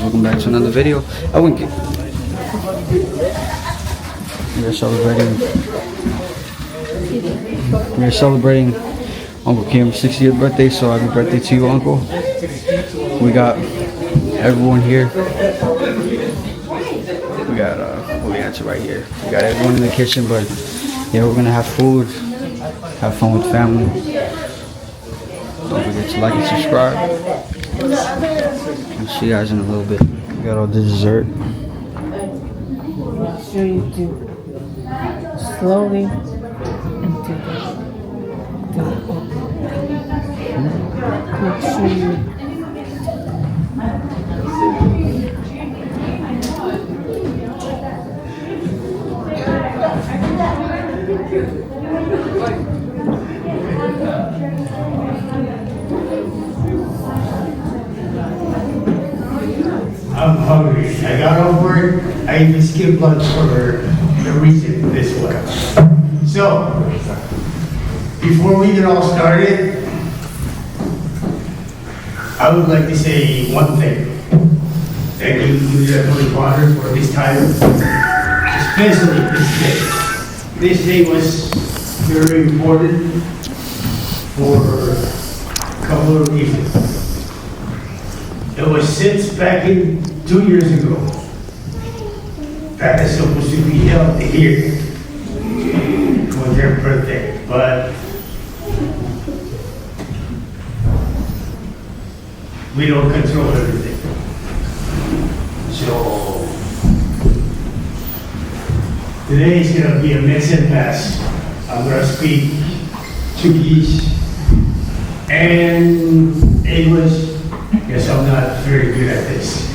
welcome back to another video. I wouldn't get. We're celebrating Uncle Kim's 60th birthday, so happy birthday to you, Uncle. We got everyone here. We got right here. We got everyone in the kitchen, but yeah, we're gonna have food, have fun with family. Don't forget to like and subscribe. I'll see you guys in a little bit. We got all the dessert. Make sure you do slowly and do it. Make sure you I'm hungry. I got off work. I even skipped lunch for the reason this way. So, before we get all started, I would like to say one thing. Thank you to the Heavenly Father for this time, especially this day. This day was very important for a couple of reasons. It was since back in 2 years ago that is supposed to be held here for their birthday, but we don't control everything. So today is gonna be a mix and match. I'm gonna speak Portuguese and English. Guess I'm not very good at this.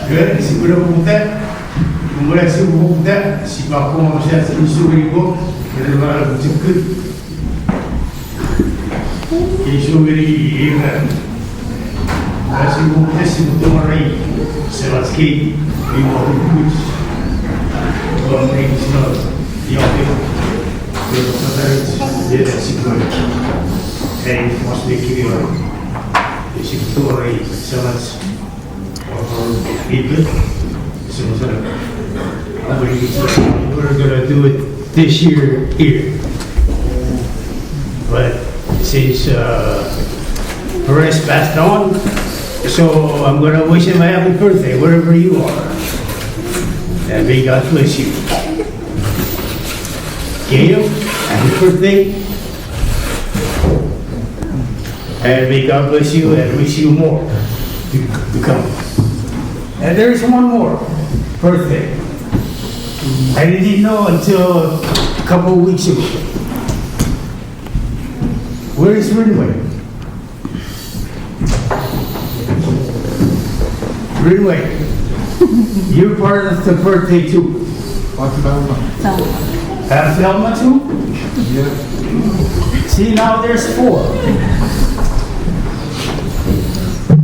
Good? Segura a ponta. Como é que segura a ponta? Se para como já se insubirigo, ele vai muito good. Insubirigo. Mas se você se tomar aí, se las que e o good. Vamos ver se nós e ao tempo. Eu vou fazer isso. Segura. And wants to give you a story, so much people. So we're gonna do it this year here. But since Perez passed on, so I'm gonna wish him a happy birthday wherever you are. And may God bless you. Gail, happy birthday. And may God bless you and wish you more to come. And there is one more birthday. I didn't know until a couple of weeks ago. Where is Ridway? Ridway, you're part of the birthday too. Thelma too? Yeah. See, now there's 4.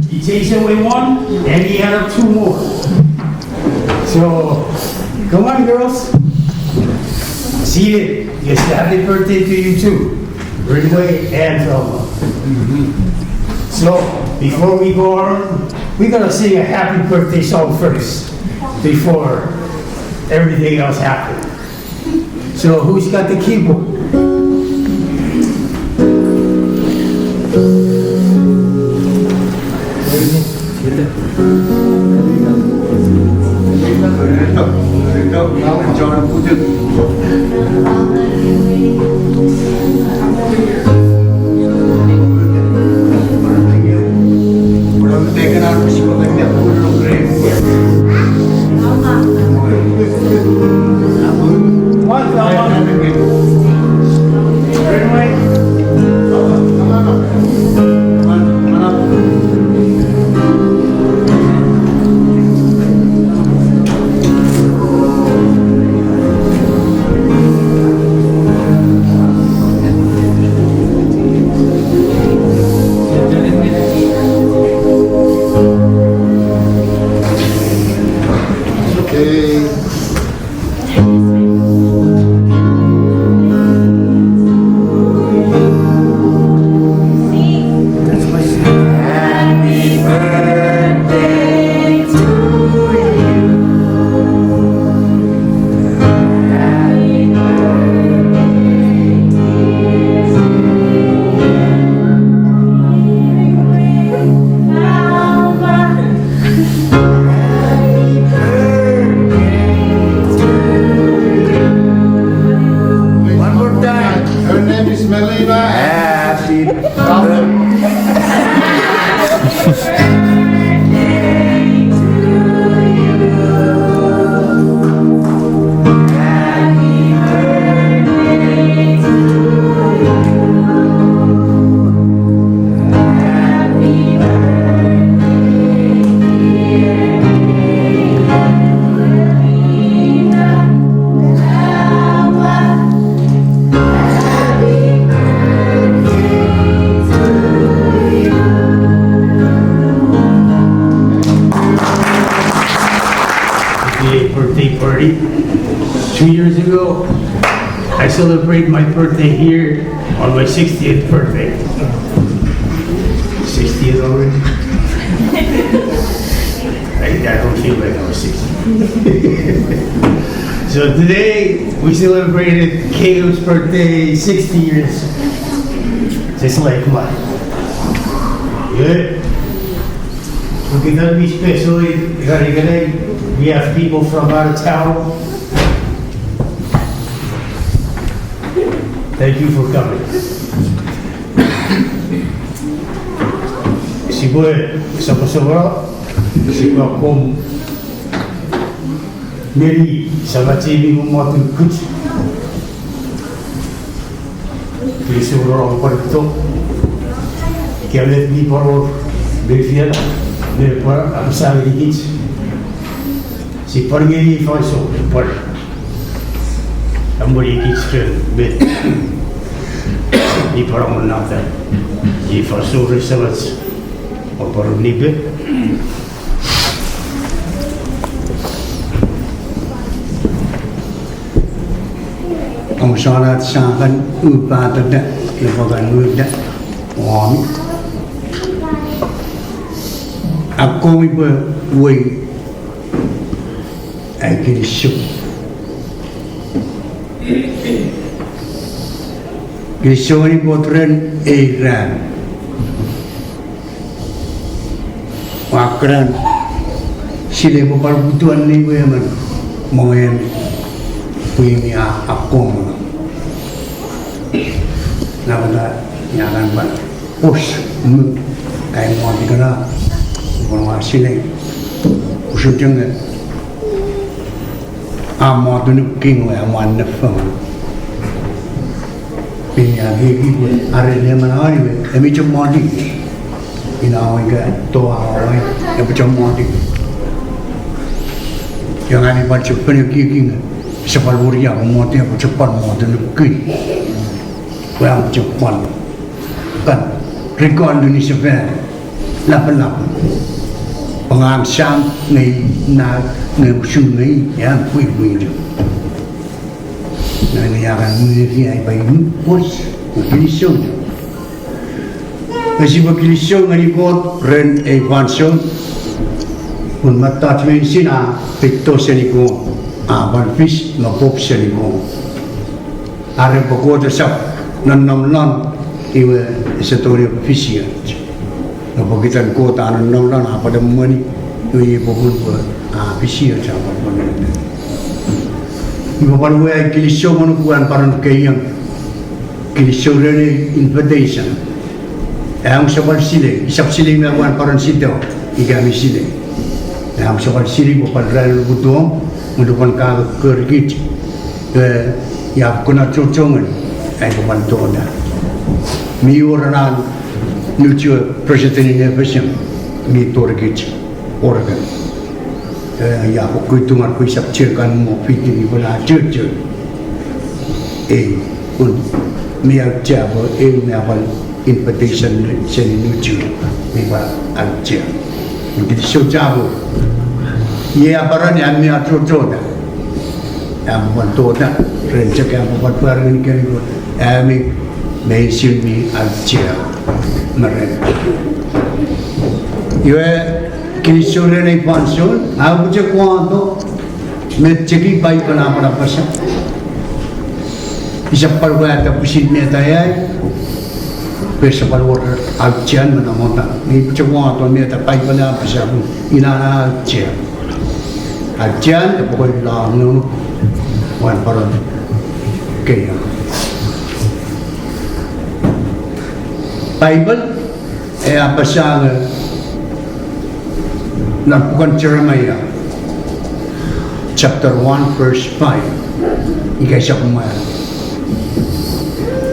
He takes away 1, and he had up 2 more. So, come on, girls. See it. Yes, happy birthday to you too, Ridway and Thelma. So, before we go on, we're gonna sing a happy birthday song first, before everything else happens. So, who's got the keyboard? celebrate. 2 years ago, I celebrated my birthday here on my 60th birthday. 60th already? I don't feel like I was 60. So today, we celebrated Caleb's birthday, 60 years. Just like mine. Good. We can be special. We have people from out of town. Thank you for coming. Si boleh sama-sama, si kom Mary sama cibi memotong kucing. Please orang perto. Kita lihat ni baru berfiala, berapa apa dikit. Si pergi ni faso per. Amboi dikit bet. Ni orang menata. Ni faso research. Apa ni bet? Ang salat sa kan upadat na ibagan uda wami ako mi ba way ay kinisyo ni potren Iran wakran sila mo parbutuan ni ba yaman mga punya aku nama nyaran ban us kayak mau dikena orang asing usut jangan amat tu nuking aman nafam punya gigi pun ada ni mana hari ni kami cuma di inawai ke toa awai yang cuma di jangan ni baca punya gigi Sepal buria memuatnya cepat muat negeri, yang cepat kan rekod Indonesia kan, lapan pengangsam ni musuh ni yang kui tu, ni akan mungkin ay bayi polis Indonesia. Masih Indonesia ni kot ren evanson, pun mata cuma sina pekto sini kot. Balfis na pop siya ni mo. Are pagkota sa nanamlan iwa sa tori official. Na pagitan ko ta nanamlan apa da mani iwa pagkot ko official sa pagkot. Iwa paru ay kilisyo mo kuan parang kayang kilisyo rin invitation. Ang sa balsile isap sile na kuan parang sitaw igami sile. Ang sa balsile ko padral butong mendupan kau kergit ya kena cocongan ay pemantona mi orang lucu presiden ini pasang mi torgit organ ya aku hitungan aku isap cerkan mau fikir ni bola cercer pun mi aja mi awal invitation seni lucu mi ba aja jadi sejauh ia baran yang ni atroda, yang bantuan rencana yang buat barang ni kan itu, kami mention ni aja mereka. Ia kisah ni pansul, aku cakap tu, mencegi baik kenapa pasal. Isap perbuatan tapi sini ada besar perbuatan ajian mana mana. Ni cakap tu ni tak baik kenapa pasal ina aja. Ajian pokok lang no wan parang kaya Bible apa siya bukan Jeremiah chapter 1 verse 5 ikay siya kumain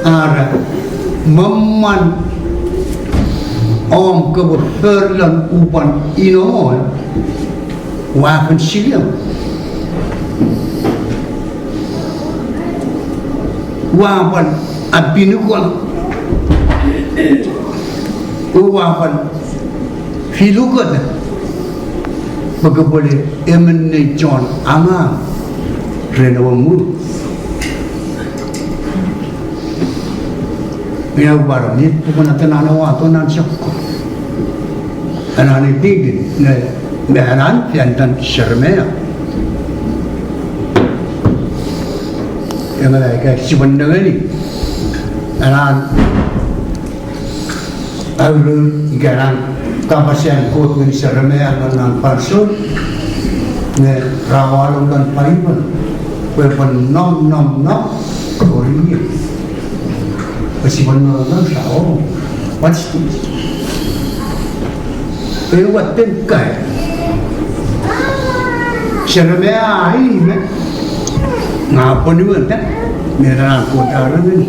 ara maman om keberlan upan inoon wapen silam wapen abinukol wapen filukot bagaimana emene John amang Renovamu. Mina baru ni bukan tanah waktu nan syakku. Anak ni tinggi, ne mehanan fiantan sermea. Yang mereka sebenarnya ni, anak awal ikan kapasian kot ni sermea dengan palsu, ne rawal dan payun, weapon nom Korea. Masih benar tahu, pasti. Lewat tengkai, sermea ini, ngapa ni bukan? Merah kota ni,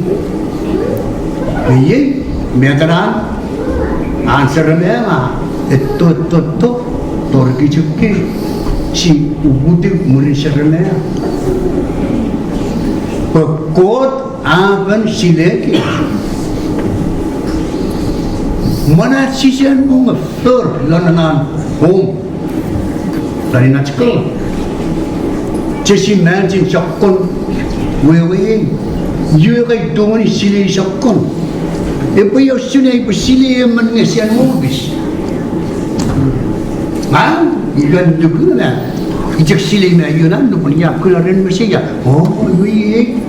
ni merah, sermea, itu torki cuci, si ubuti mulai sermea, pekot akan sileki. Mana sisian bunga tur lanan home dari nak sekolah. Jadi manjin cakon, wewe, juga itu ni sili cakon. Apa yang sudah ibu sili yang mengesian mobil. Ikan juga lah. Ijak sili mayunan, tu punya kelaran bersih. Oh, wewe,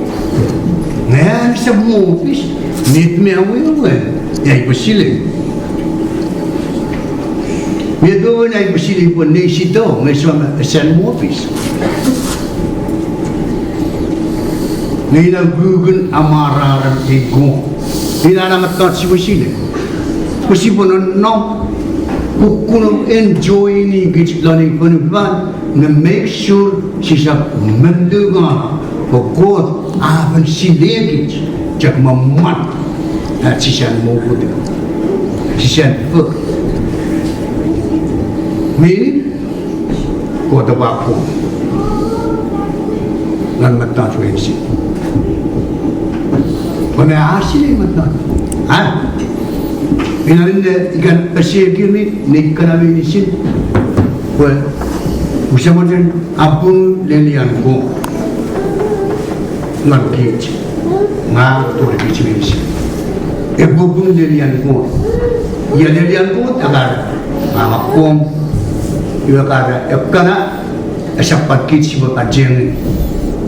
nah semua mobil, nit wewe, ya ibu sili. Mereka naik bersih pun ni situ, macam sen office. Ni nak gugun amaran ego. Ni nak nama tak si bersih. Bersih pun nak kukun enjoy ni gejolak penuhan, na make sure sisa mendengar pokok apa si lagi jak mamat, sisa mukut, sisa fuk. Ni kota baku dan mata cuci. Mana asli mata? Ini ikan pasir ni kena ni sin. Usah macam abun lelian ko ngakit, ngah tu lagi cuci. Abun lelian ko, ya lelian ko agar ngakom. Ia kata, ekana esapat kit siapa kajeng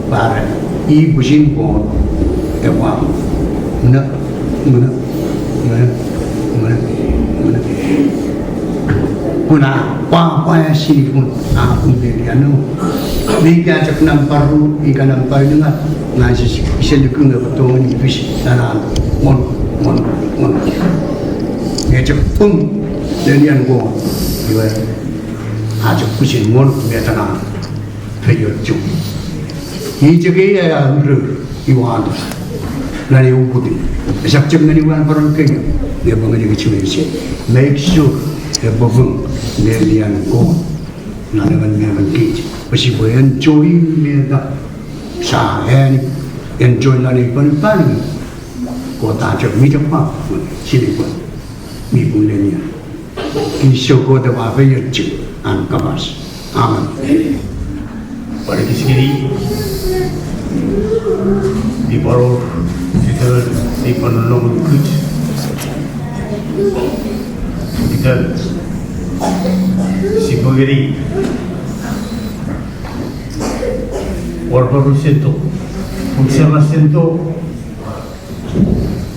para ibu jinpon, ewa, mana, kuna apa yang sih pun aku beri anu, ni kan cak namparu, ikan namparu dengan nasi iselukung betul ni fish tanah, mon, ni cak pun denian go, iwa. 아주 부신 원 메타나 회열중 이 저게 야를 이완도 나니 우부디 작정나니 wan 바람 그냥 내 방에 그치면서 make sure 내 부분 내리안 고 나는 내가 기지 혹시 뭐 enjoy 메다 사해 enjoy 나니 번반 고다 저 미적파 시리고 미분내냐 이 쇼고도 와 회열중 angkamas, aman. Pada kisah di bawah kita di penolong kuj, kita si begini, orang sentuh, bersama sentuh,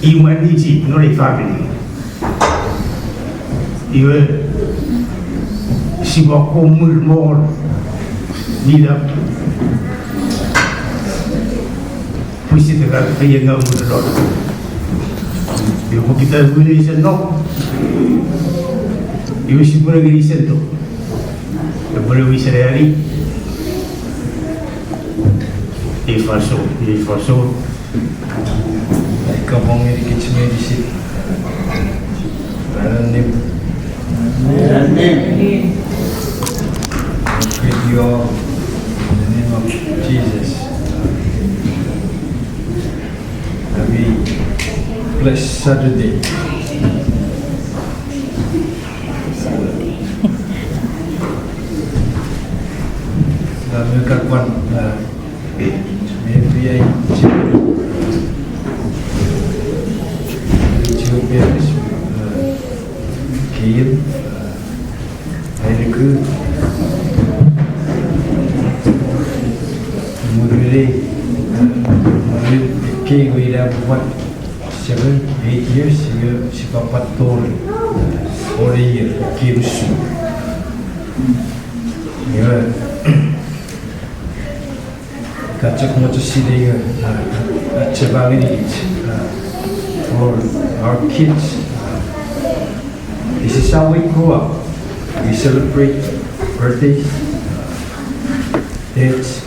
iman ini nolai family, iwe si bako mulmol nida puisi tegar kaya nga mulmol yung kita guna isa no yung si puna gini isa to yung puna wisa rari di falso ikaw mong irikit medicine paranim with you in the name of Jesus. Have a blessed Saturday. Dan dekat maybe I two parents came very good. Murray came with what 7-8 years. Si Papa told for a year came soon. Kacak motor sini cebangin for our kids. This is how we grow up. We celebrate birthdays, dates.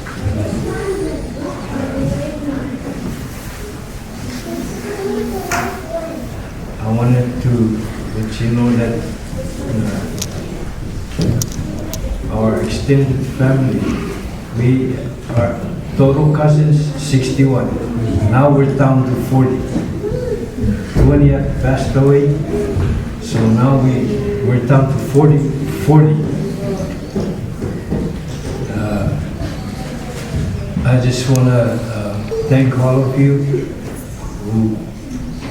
I wanted to let you know that our extended family, we are total cousins 61. Now we're down to 40. 20 have passed away, so now we're down to 40. I just want to thank all of you who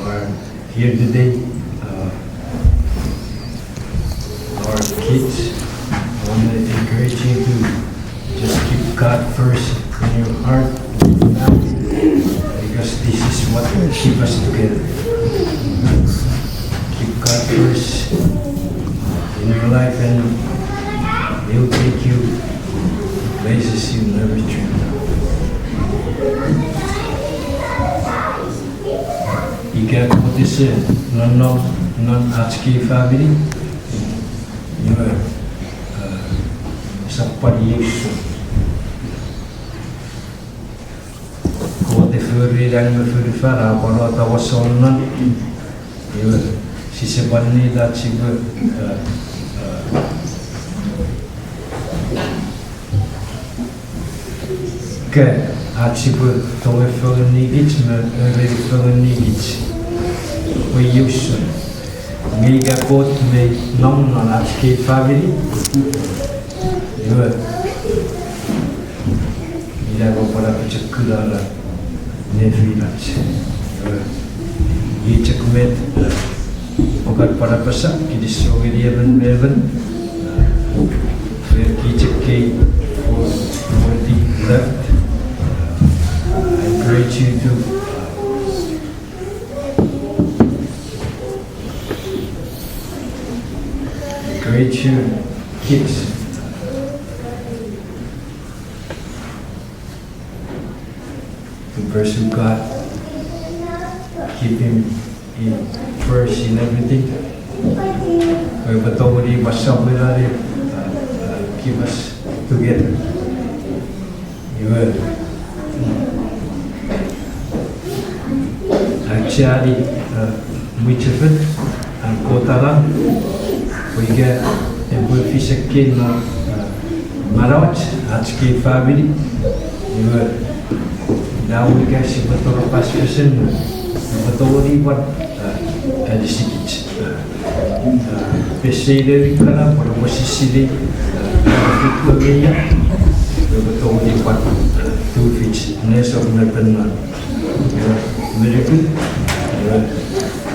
are here today. Our kids, I want to encourage you to just keep God first in your heart, because this is what will keep us together. Keep God first in your life, and He'll take you to places you never dreamed of. Ika kutise non atski family, you are somebody else. Kote förredan med förfara bara ta var sånnan. You are sisebani that she will Atzibu towe vullen nigits, maar we vullen nigits. We use mega boat me non non atske family. Ila go para pechakula ne village. Ye chakmet okat para pasak kidi sogeri even even. Fer ki chakke for the left. I encourage you to encourage your kids to pursue God, keep Him in first in everything. Keep us together. You will. Actually, Mitchell and Kotala, we get a bullfish kid, Marot, Atski family. Now we get a lot of passion, but only what at the city. Pesere, Ricana, or Wasicidi, Victoria, but only what 2 feet, nest of Nepal. Very good.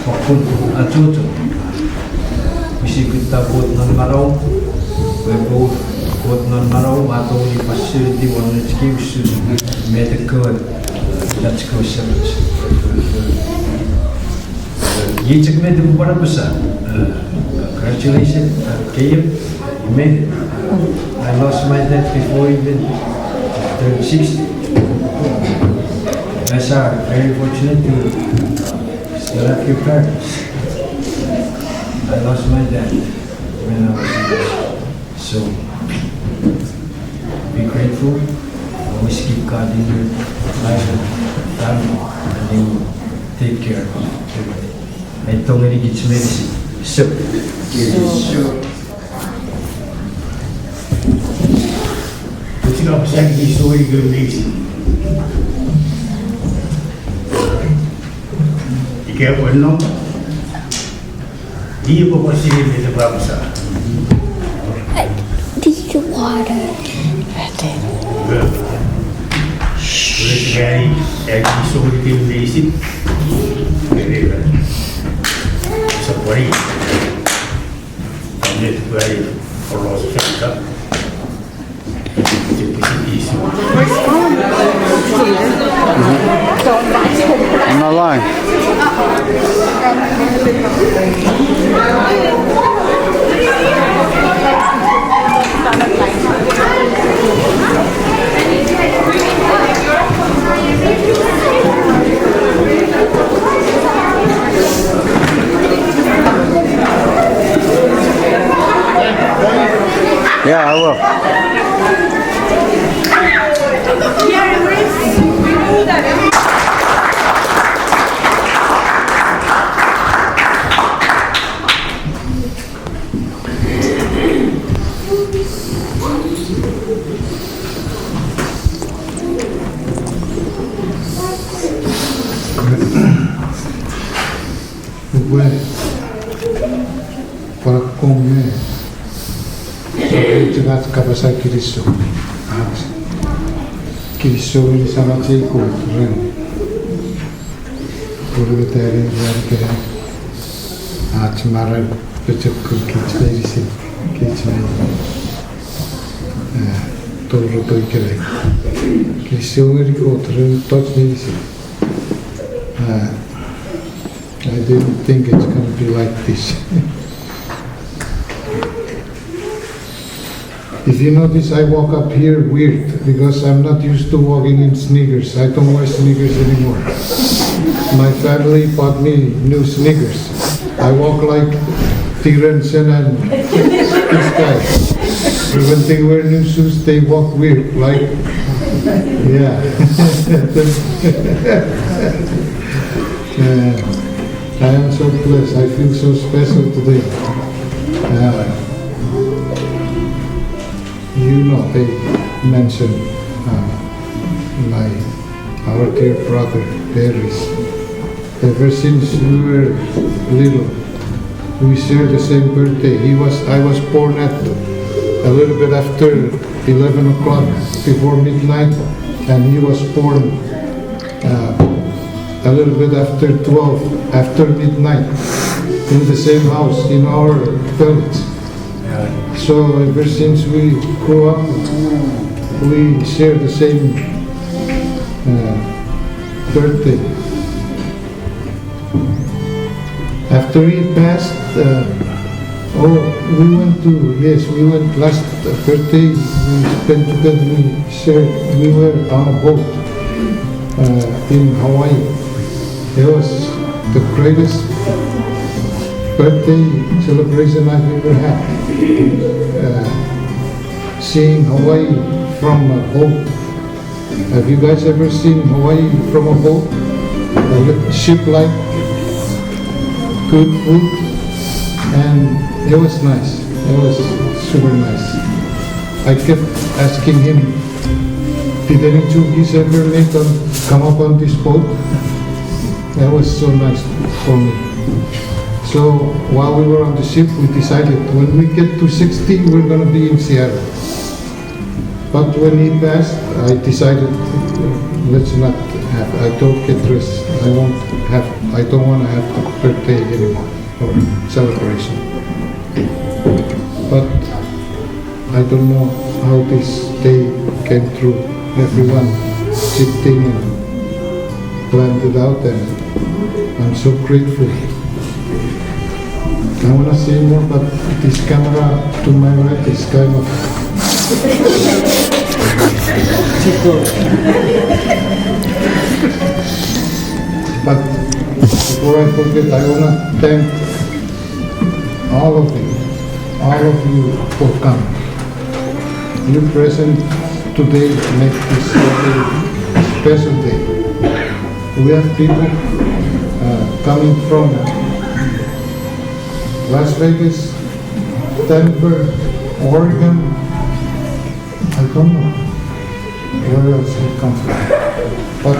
Waktu atutu, mesti kita buat non marau, we buat non marau atau di facility one excuse medical. Let's go service. Ye cek med berapa besar? Congratulations, Kayem, you made it. I lost my dad before even turned 60. Yes, sir. Very fortunate to still have your parents. I lost my dad when I was young. So, be grateful. Always keep God in your life and family, and He will take care of everything. I told him it's medicine. So, But you know, second is so very good reason. Ika no, dia pun pasti dia berbahasa. Did you water? Good. very exotic basic. Very well. So very, very philosophical. I'm not lying. Yeah, I will. Uguale, come Jangat kabasa kiriso, kiriso ini sama ciko, ren, pura betari ren keren, cemaran pecekul kicai isi, kicai, tolu toi keren, kiriso ini ko ren touch ni isi. I didn't think it's going to be like this. If you notice, I walk up here weird because I'm not used to walking in sneakers. I don't wear sneakers anymore. My family bought me new sneakers. I walk like Tigran Sena and this guy. When they wear new shoes, they walk weird, like, yeah. I am so blessed. I feel so special today. You know, they mentioned our dear brother, Paris. Ever since we were little, we share the same birthday. I was born at a little bit after 11 o'clock, before midnight, and he was born a little bit after 12, after midnight, in the same house in our village. So ever since we grew up, we share the same birthday. After he passed, we went last birthday, we spent together, we were on a boat in Hawaii. It was the greatest birthday celebration I've ever had. Seeing Hawaii from a boat. Have you guys ever seen Hawaii from a boat? A ship-like, good food, and it was nice. It was super nice. I kept asking him, did any Chugis ever come up on this boat? That was so nice for me. So while we were on the ship, we decided when we get to 60, we're going to be in Seattle. But when he passed, I decided let's not have. I told Ketras I don't want to have the birthday anymore or celebration. But I don't know how this day came through. Everyone sitting and planned it out, and I'm so grateful. I want to say more, but this camera to my right is kind of But before I forget, I want to thank all of you for coming. Your present today make this a special day. We have people coming from Las Vegas, Denver, Oregon, I don't know where else it comes from. But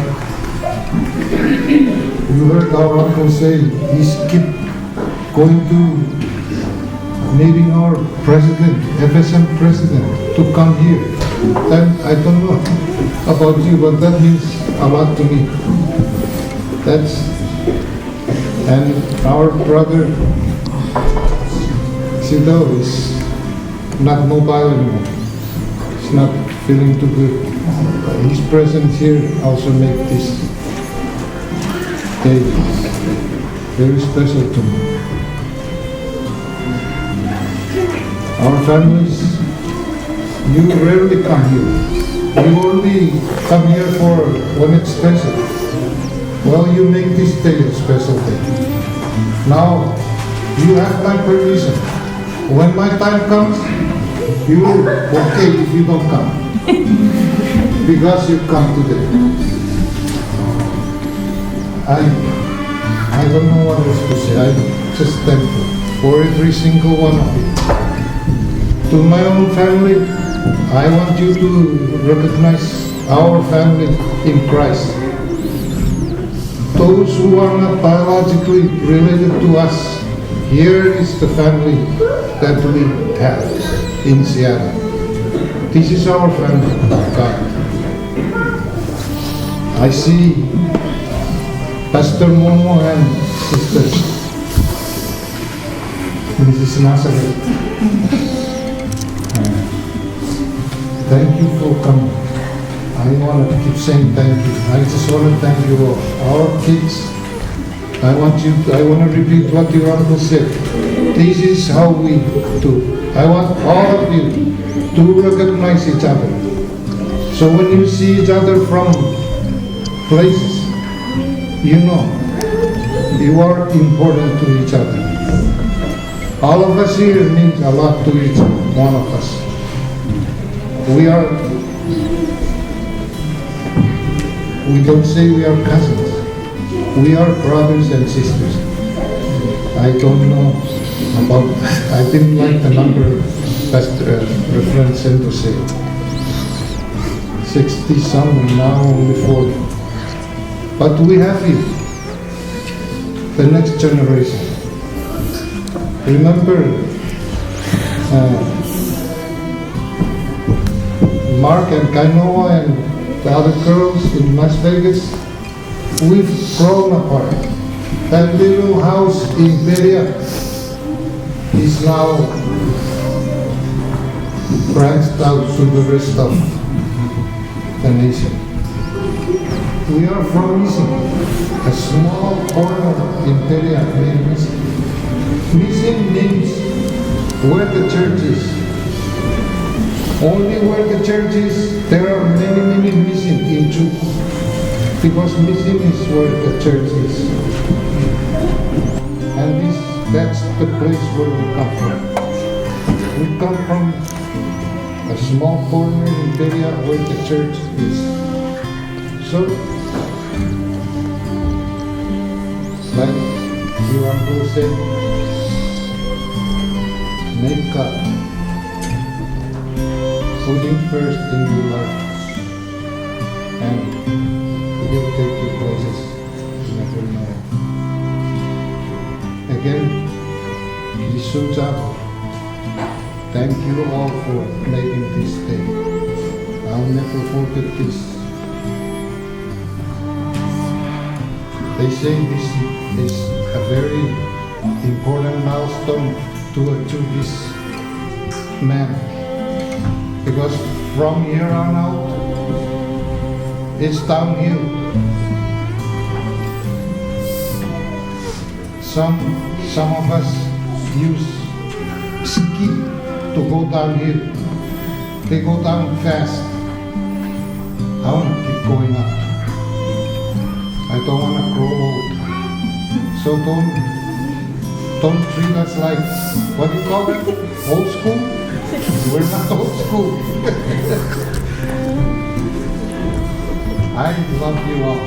you heard our uncle say he's keep going to meeting our president, FSM president, to come here. then I don't know about you, but that means a lot to me. And our brother Sido is not mobile anymore. He's not feeling too good. His presence here also makes this day very special to me. Our families, you rarely come here. You only come here for when it's special. Well, you make this day a special day. Now, you have my permission. When my time comes, you will okay if you don't come. Because you come today. I don't know what else to say. I'm just thankful for every single one of you. To my own family, I want you to recognize our family in Christ. Those who are not biologically related to us, here is the family that we have in Seattle. This is our family, God. I see Pastor Momo and Sister Mrs. Nazareth. Thank you for coming. I want to keep saying thank you. I just want to thank you all. Our kids, I want to repeat what your uncle said. This is how we do. I want all of you to recognize each other. So when you see each other from places, you know you are important to each other. All of us here means a lot to each one of us. We don't say we are cousins. We are brothers and sisters. I don't know about, I didn't like the number Pastor Reverend Sendo said. 60 something, now only 40. But we have you, the next generation. Remember, Mark and Kainoa and the other girls in Las Vegas, we've grown apart. That little house in Bday is now branched out to the rest of the nation. We are from Mission, a small corner in Bday named Mission. Mission means where the church is. Only where the church is, there are many missing in truth. Because missing is where the church is. And that's the place where we come from. We come from a small corner in Bday where the church is. So, like your uncle said, make God. Put Him first in your life, and He'll take you places you never know. Again, Lisuja, thank you all for making this day. I'll never forget this. They say this is a very important milestone to this man. Because from here on out, it's downhill. Some of us use ski to go downhill. They go down fast. I want to keep going up. I don't want to grow old. So don't treat us like, what do you call it? Old school? We're not old school. I love you all,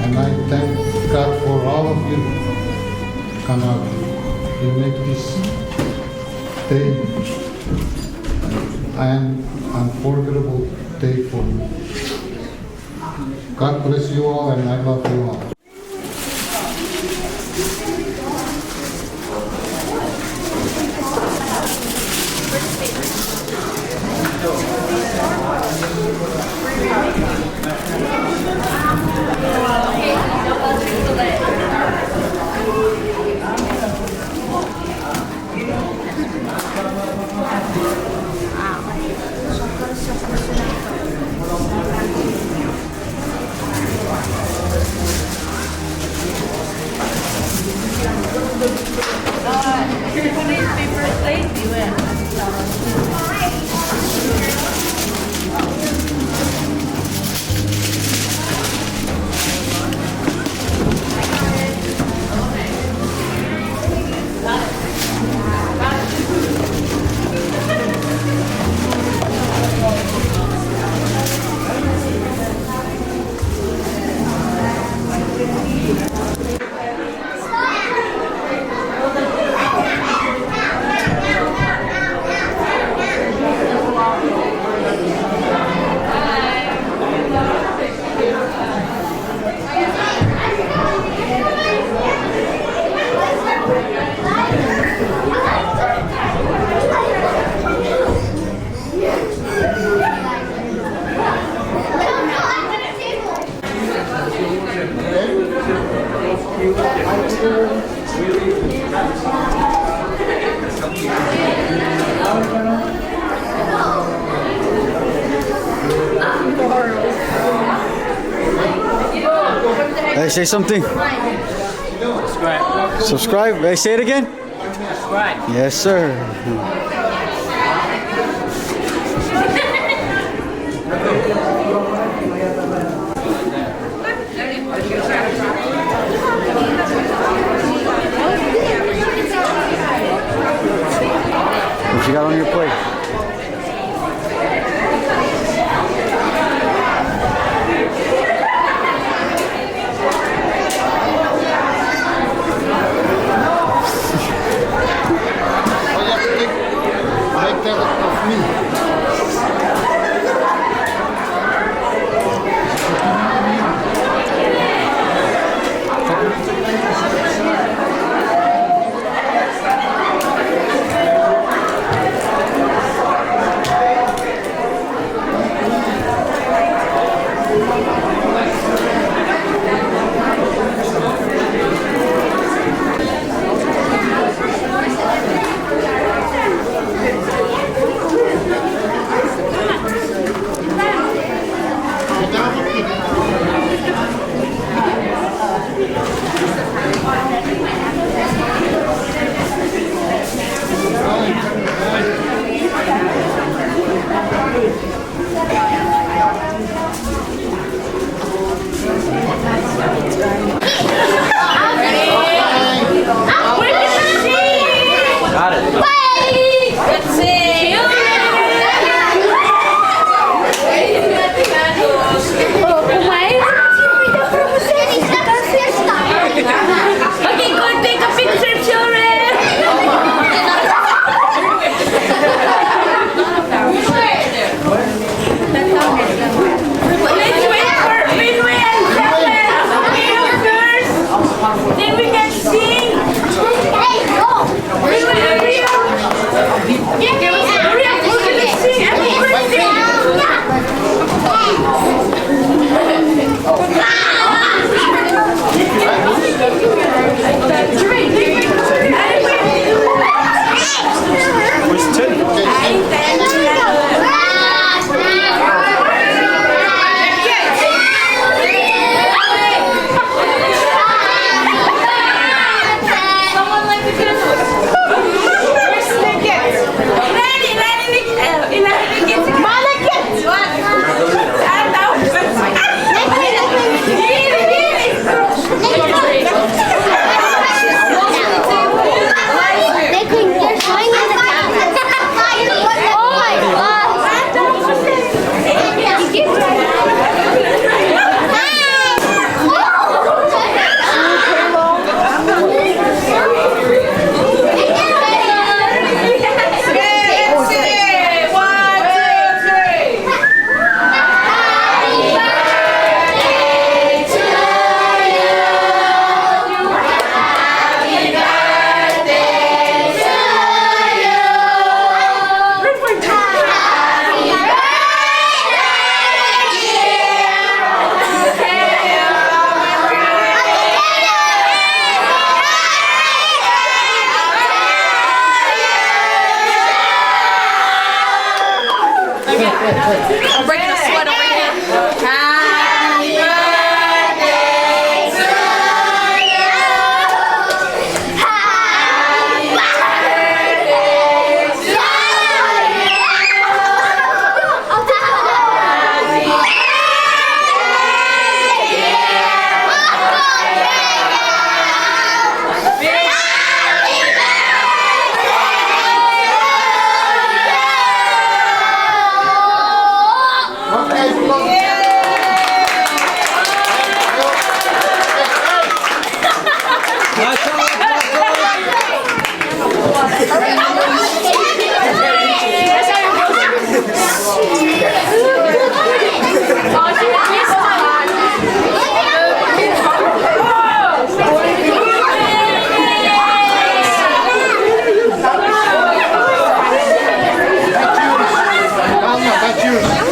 and I thank God for all of you. Come out. You make this day an unforgettable day for me. God bless you all, and I love you all. Hey, say something. Subscribe. Subscribe. Hey, say it again. Subscribe. Yes, sir. What you got on your plate? Make that of me. I'm breaking a sweat over here. Happy birthday to you. Happy birthday to you.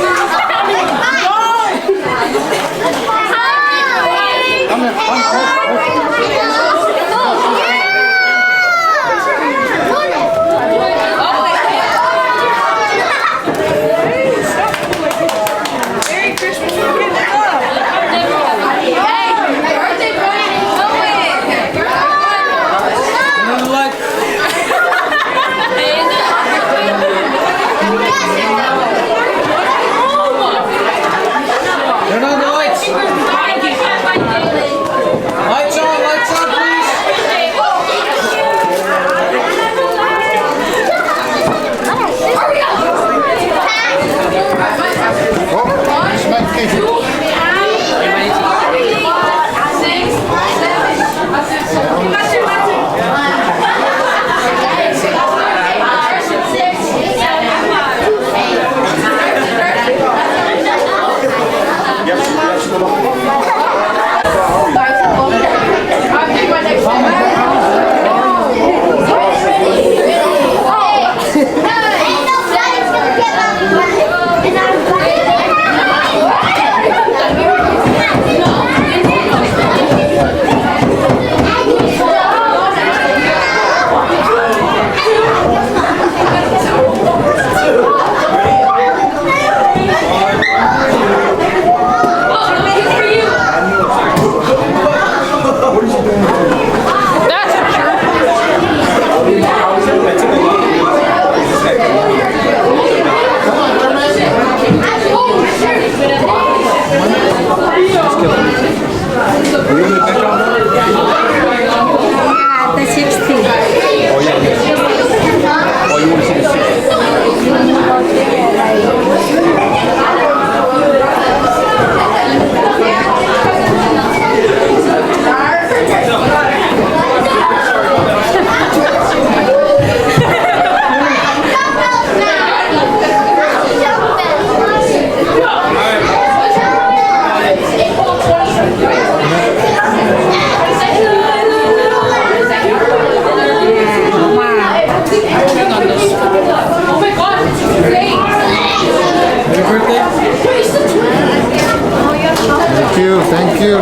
Thank you.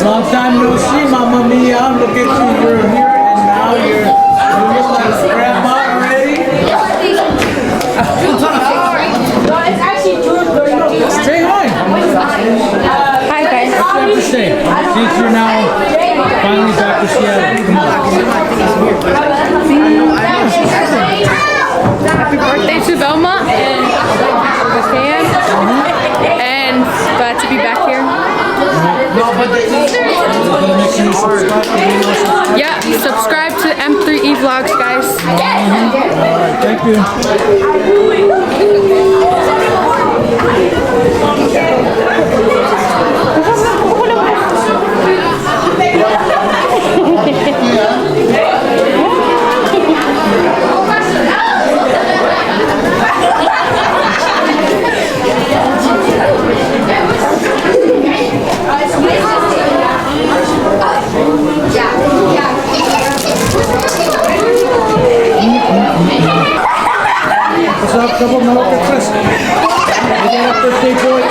Long time no see, Mamma Mia. Look at you, you're here and now you look like grandma already. No, it's actually George. Say hi. Hi guys. What do you have to say? Since you're now finally back to Seattle. Come on. Alright, thank you. What's up, couple? No breakfast. We got a birthday boy.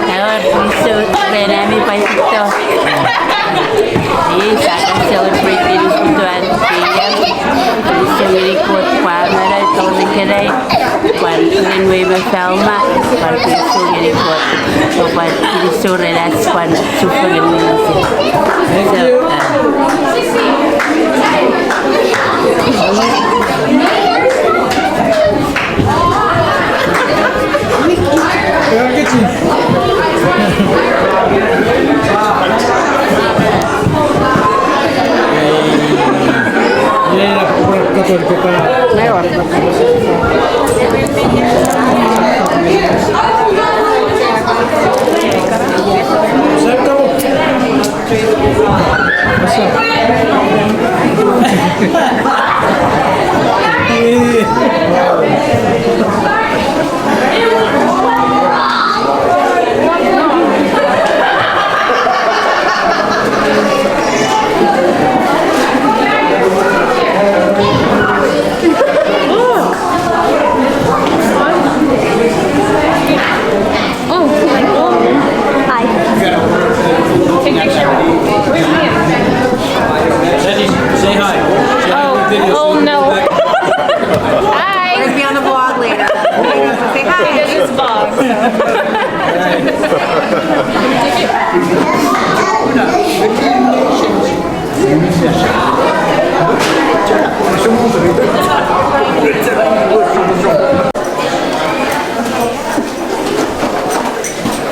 Hello, so when I'm in Paisito. Yes, I can celebrate this to It's a really good farmer. I told the kid when we were Felma, but it's so really good. So, but it's so relaxed one super amazing. Thank you. Kaya get you. Yeah, kator ko pa. Sir, kamu. What's up? Say hi. Oh no. Hi. We're gonna be on the vlog later. Say hi. This is vlog.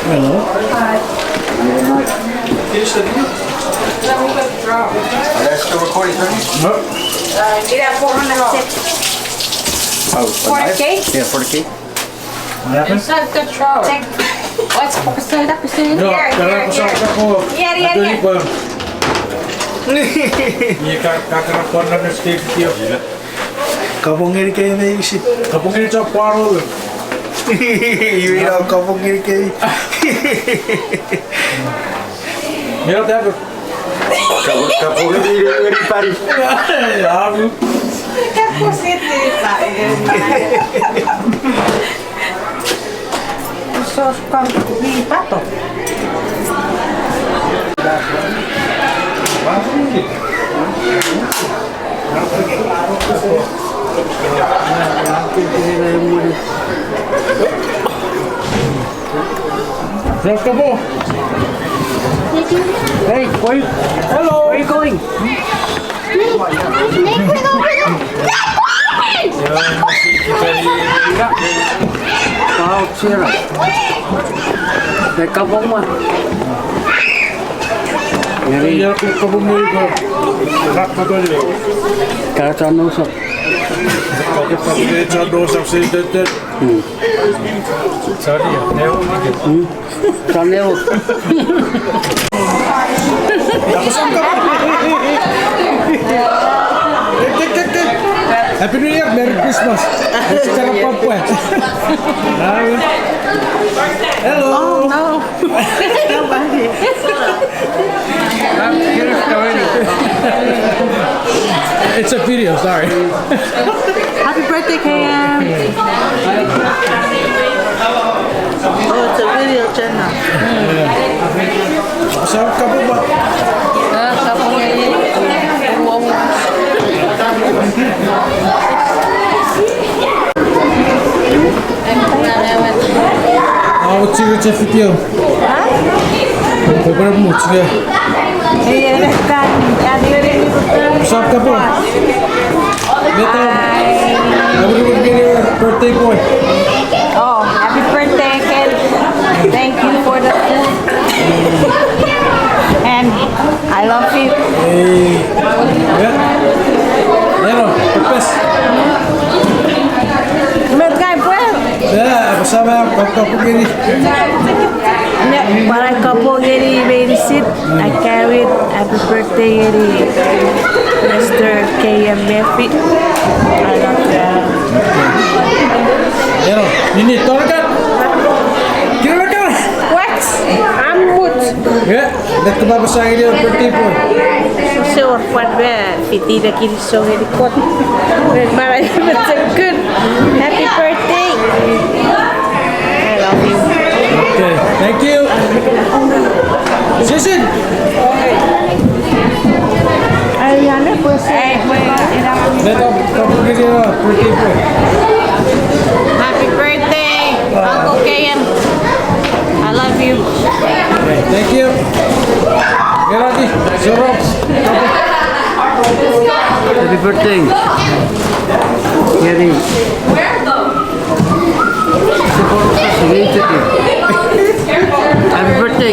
Hello. Are they still recording, Tony? Oh, 40K? Yeah, 40K. What happened? It's not good throw. What's focusing up? No, karena pasang ako. Ito ni pa. Iya kakarapan na stage dia. Kapong ngiri kayo naisip. Kapag ini sa paro. Yun ang kapong ngiri kayo. Meron tayo. Kapag hindi Paris. Abu. Sos con di pato. Terus kamu. Hey, where you? Hello. Where you going? Wow, sira. Teka po mo. Ngeri ako kabong mo ko. Rak pa to ni. Kaya no so. Kapag pagkakit sa dosak sa itetet. Sorry, neo. Saneo. Tapos ang kapag. Happy New Year, Merry Christmas. Secara Papua. Hello. Oh no. Nobody. It's a video, sorry. Happy birthday, KM. Oh, it's a video, Jenna. Saan ka po ba? Вот тебе видео. Попробуй тебе. Saan ka po? Beto. Happy birthday boy. Oh, happy birthday, Ken. Thank you for the food. And I love you. Hey. Hello, purpose. sama couple gini. Para couple gini babysit, I carried happy birthday gini Mr. KM Murphy. I love you. Pero, ini torkan. Kira kan? What? I'm good. Ya, dah kebagusan dia birthday pun. So what bad? Fiti dah kini so gini kot. Mara macam good. Happy birthday. I love you. Okay, thank you. Sisin. Ariana birthday. Dah couple gini birthday pun. Happy birthday, Uncle KM. I love you. Okay, thank you. Kira lagi, suruh. Happy birthday. Gary. Happy birthday,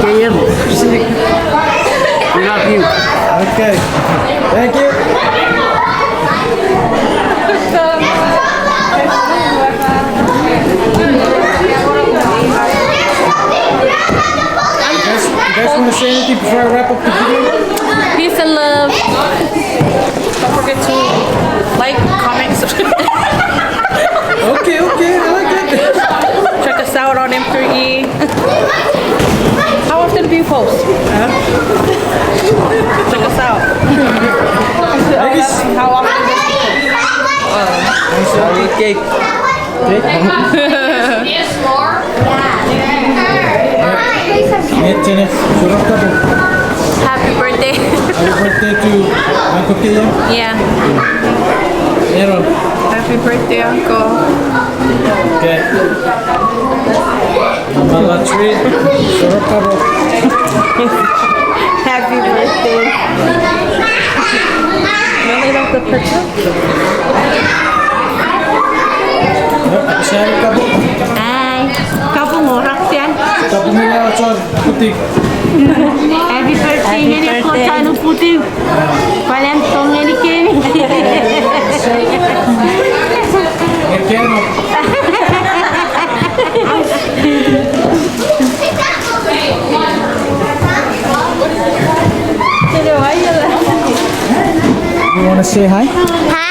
KM. We love you. Okay, thank you. You guys want to say anything before I wrap up the video? Peace and love. Don't forget to like, comment, subscribe. Okay, I like that. Check us out on M3E. How often do you post? Check us out. How often do you post? Sorry, cake. Ingat sini, suruh kamu. Happy birthday. Happy birthday to Uncle Kim. Yeah. Meron. Happy birthday, Uncle. Okay. Mama treat, suruh kamu. Happy birthday. Really love the picture. Siapa kamu? Ay, kamu ngorak yan. Kamu mina sor putih. Happy birthday nga ni ko sa anong puti. Palantong nga ni Kim. Keno. You wanna say hi? Hi.